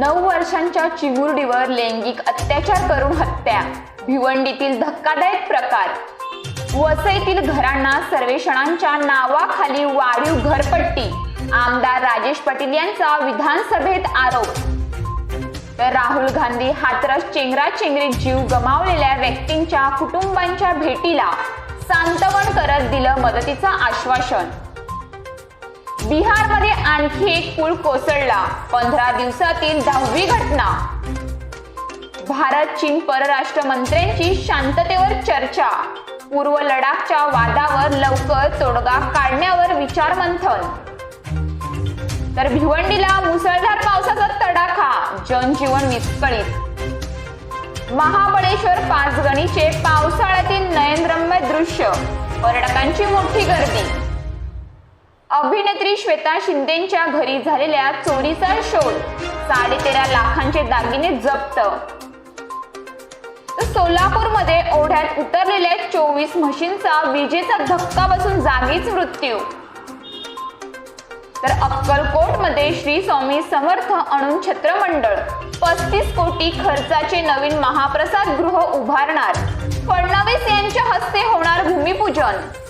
9 वर्षांच्या चिमुरडीवर लैंगिक अत्याचार करून हत्या. भिवंडीतील धक्कादायक प्रकार. वसईतील घरांना सर्वेक्षणांच्या नावाखाली वाढीव घरपट्टी. आमदार राजेश पाटील यांचा विधानसभेत आरोप. तर राहुल गांधी हाथरस चेंगराचेंगरीत जीव गमावलेल्या व्यक्तींच्या कुटुंबांच्या भेटीला सांत्वन करत दिलं मदतीचं आश्वासन. बिहारमध्ये आणखी एक पूल कोसळला. 15 दिवसातील 10वी घटना. भारत चीन परराष्ट्र मंत्र्यांची शांततेवर चर्चा. पूर्व लडाखच्या वादावर लवकर तोडगा काढण्यावर विचारमंथन. तर भिवंडीला मुसळधार पावसाचा तडाखा. जनजीवन विस्कळीत. महाबळेश्वर पाचगणीचे पावसाळ्यातील नयनरम्य दृश्य. पर्यटकांची मोठी गर्दी. अभिनेत्री श्वेता शिंदेच्या घरी झालेल्या चोरीचा शोध. 13.5 लाखांचे दागिने जप्त. सोलापूरमध्ये ओढ्यात उतरलेल्या 24 म्हशींचा विजेचा धक्का बसून जागीच मृत्यू. तर अक्कलकोटमध्ये श्री स्वामी समर्थ अणुछत्र मंडळ 35 कोटी खर्चाचे नवीन महाप्रसाद गृह उभारणार. फडणवीस यांच्या हस्ते होणार भूमिपूजन.